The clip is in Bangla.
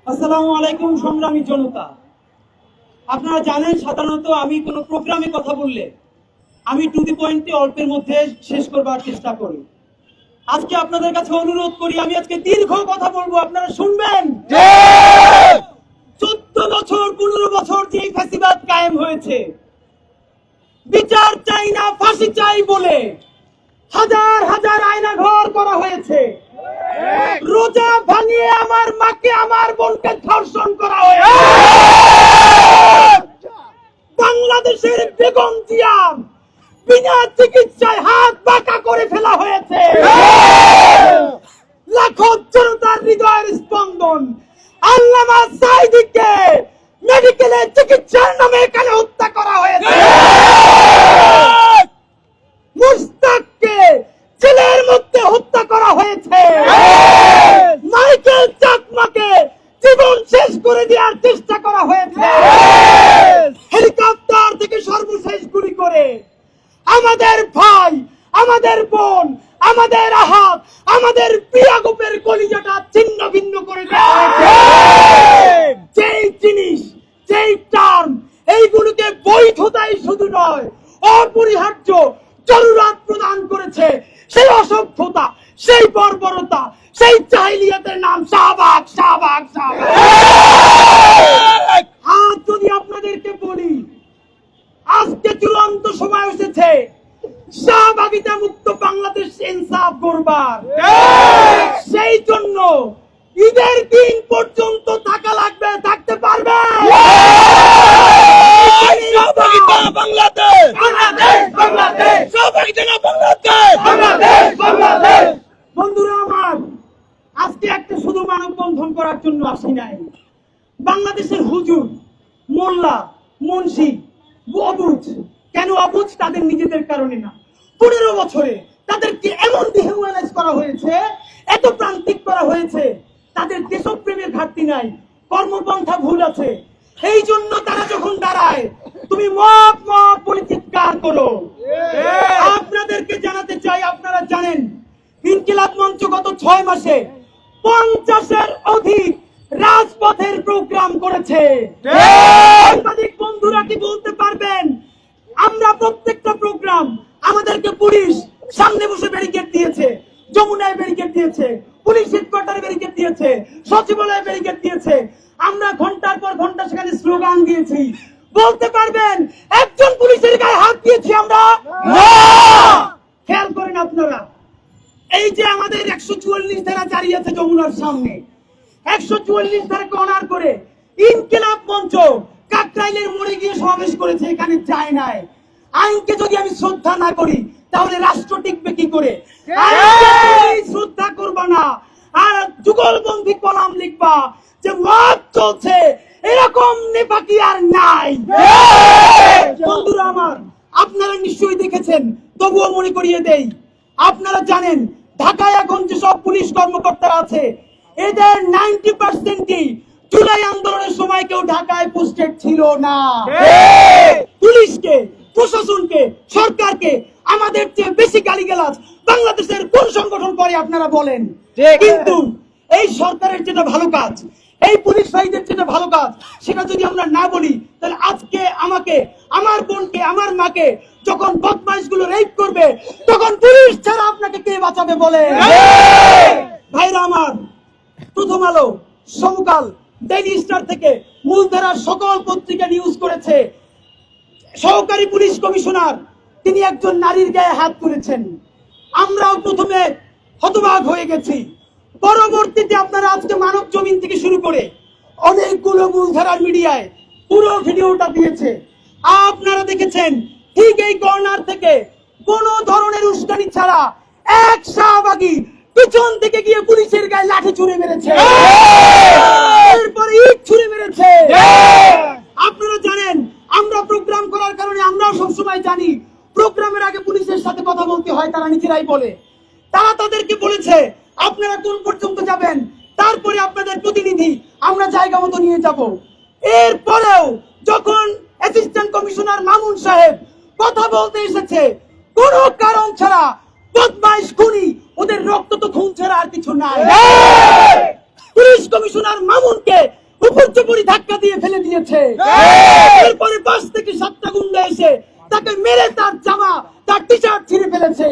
আসসালামু আলাইকুম সংগ্রামী জনতা। আপনারা জানেন সাধারণত আমি কোনো প্রোগ্রামে কথা বললে আমি টু দি পয়েন্টে অল্পের মধ্যে শেষ করবার চেষ্টা করি। আজকে আপনাদের কাছে অনুরোধ করি, আমি আজকে দীর্ঘ কথা বলবো, আপনারা শুনবেন। 14 বছর 15 বছর যে ফ্যাসিবাদ কায়েম হয়েছে, বিচার চাই না ফাঁসি চাই বলে হাজার হাজার আয়না ঘর করা হয়েছে। রোজা ভাঙিয়ে আমার মাকে আমার বোনকে ধর্ষণ করা হয়েছে। বাংলাদেশের বেগম জিয়া বিনা চিকিৎসায় হাত বাঁকা করে ফেলা হয়েছে। লাখো জনতার হৃদয়ের স্পন্দন আল্লামা সাঈদীকে মেডিকেলে চিকিৎসার নামে এখানে হত্যা করা হয়েছে। মুস্তাককে জেলের মধ্যে হত্যা করা হয়েছে। মাইকেল চাকমাকে জীবন শেষ করে দেওয়ার চেষ্টা করা হয়েছে। হেলিকপ্টার থেকে সর্বশেষ গুলি করে আমাদের ভাই, আমাদের বোন, আমাদের আহাত, আমাদের পিয়াগোপের কলিজাটা ছিন্ন ভিন্ন করে দেওয়া হয়েছে। যেই জিনিস, যেই টার্ম, এইগুলোকে বৈধতাই শুধু নয় অপরিহার্য জরুরত প্রদান করেছে, সেই অসভ্যতা, সেই বর্বরতা, সেই জাহিলিয়াতের নাম শাহবাগ, শাহবাগ, শাহবাগ। আজ যদি আপনাদেরকে বলি আজকে চূড়ান্ত সময় এসেছে শাহবাগিতা মুক্ত বাংলাদেশ ইনসাফ গড়বার। সেই জন্য ঈদের দিন পর্যন্ত থাকা লাগবে, থাকতে পারবে। বন্ধুরা আমার, আজকে একটা শুধু মানববন্ধন করার জন্য আসি নাই। বাংলাদেশের হুজুর, মোল্লা, মুন্সি অবুঝ, কেন অবুঝ? তাদের নিজেদের কারণে না। 15 বছরে তাদেরকে এমন ডিহিউম্যানাইজ করা হয়েছে, এত প্রান্তিক করা হয়েছে, তাদের দেশপ্রেমের ঘাটতি নাই, কর্মপন্থা ভুল আছে। এই জন্য তারা যখন দাঁড়ায় তুমি মপ মপ বলে চিৎকার করো। আপনাদেরকে জানাতে চাই, আপনারা জানেন ইনকিলাব মঞ্চ গত 6 মাসে 50-এর অধিক রাজপথের প্রোগ্রাম করেছে। সাংবাদিক বন্ধুরা কি বলতে পারবেন আমরা প্রত্যেকটা প্রোগ্রাম আমাদেরকে পুলিশ সামনে বসে ব্যারিকেড দিয়েছে, যমুনায় ব্যারিকেড দিয়েছে, পুলিশ হেডকোয়ার্টারে ব্যারিকেড দিয়েছে, সচিবালয়ে ব্যারিকেড দিয়েছে, আমরা ঘন্টার পর ঘন্টা সেখানে স্লোগান দিয়েছি। বলতে পারবেন একজন পুলিশের গায়ে হাত দিয়েছি আমরা? খেয়াল করেন আপনারা, এই যে আমাদের 144 ধারা জারি আছে যমুনার সামনে, 144 ধারাকে অনার করে ইনকিলাব মঞ্চ কাকরাইলের মোড়ে গিয়ে সমাবেশ করেছে, এখানে যায় নাই। আইনকে যদি আমি শ্রদ্ধা না করি তাহলে রাষ্ট্র টিকবে কি করে? শ্রদ্ধা করবা না আর যুগলবন্দি কলাম লিখবা যে মত চলছে, এরকম নেপাকি আর নাই। বন্ধুরা আমার, আপনারা নিশ্চয়ই দেখেছেন, তবুও মনে করিয়ে দেই, আপনারা জানেন ঢাকায় এখন যে সব পুলিশ কর্মকর্তারা আছে এদের 90%ই জুলাই আন্দোলনের সময় কেউ ঢাকায় পোস্টেড ছিল না। পুলিশকে, প্রশাসনকে, সরকারকে আমাদের চেয়ে বেশি গালিগালাজ বাংলাদেশের কোন সংগঠন করে আপনারা বলেন? কিন্তু এই সরকারের যেটা ভালো কাজ, এই পুলিশ ভাইদের যেটা ভালো কাজ, সেটা যদি আমরা না বলি তাহলে আজকে আমাকে, আমার বোনকে, আমার মাকে যখন বদমাইশগুলো রেপ করবে তখন পুলিশ ছাড়া আপনাকে কে বাঁচাবে বলে? ভাইরা আমার, প্রথম আলো, সমকাল, ডেইলি স্টার থেকে মূলধারার সকল পত্রিকা নিউজ করেছে সহকারী পুলিশ কমিশনার তিনি একজন নারীর গায়ে হাত তুলেছেন। আমরাও প্রথমে হতবাক হয়ে গেছি, পরবর্তীতে আপনারা আজকে মানব জমিন থেকে শুরু করে অনেকগুলো মূলধারার মিডিয়ায় পুরো ভিডিওটা দিয়েছে। আপনারা দেখেছেন ঠিক এই কর্নার থেকে কোন ধরনের উস্কানি ছাড়া এক শাহবাগী পিছন থেকে গিয়ে পুলিশের গায়ে লাঠি ছুঁড়ে মেরেছে, এরপরে ইট ছুঁড়ে মেরেছে। আপনারা জানেন আমরা প্রোগ্রাম করার কারণে আমরাও সবসময় জানি প্রোগ্রামের আগে পুলিশের সাথে কথা বলতে হয়, তারা নিজেরাই বলে। তারা তাদেরকে বলেছে আপনারা কোন পর্যন্ত যাবেন, তারপরে আপনাদের প্রতিনিধি আমরা জায়গা মতো নিয়ে যাব। এরপরেও যখন অ্যাসিস্ট্যান্ট কমিশনার মামুন সাহেব কথা বলতে এসেছে কোন কারণ ছাড়া, বদমাইশ খুনি, ওদের রক্ত তো খুন ছাড়া আর কিছু নাই। পুলিশ কমিশনার মামুনকে উপর্যুপরি ধাক্কা দিয়ে ফেলে দিয়েছে। এরপরে 5 থেকে 7টা গুন্ডা এসে তাকে মেরে তার জামা, তার টি শার্ট ছিঁড়ে ফেলেছে।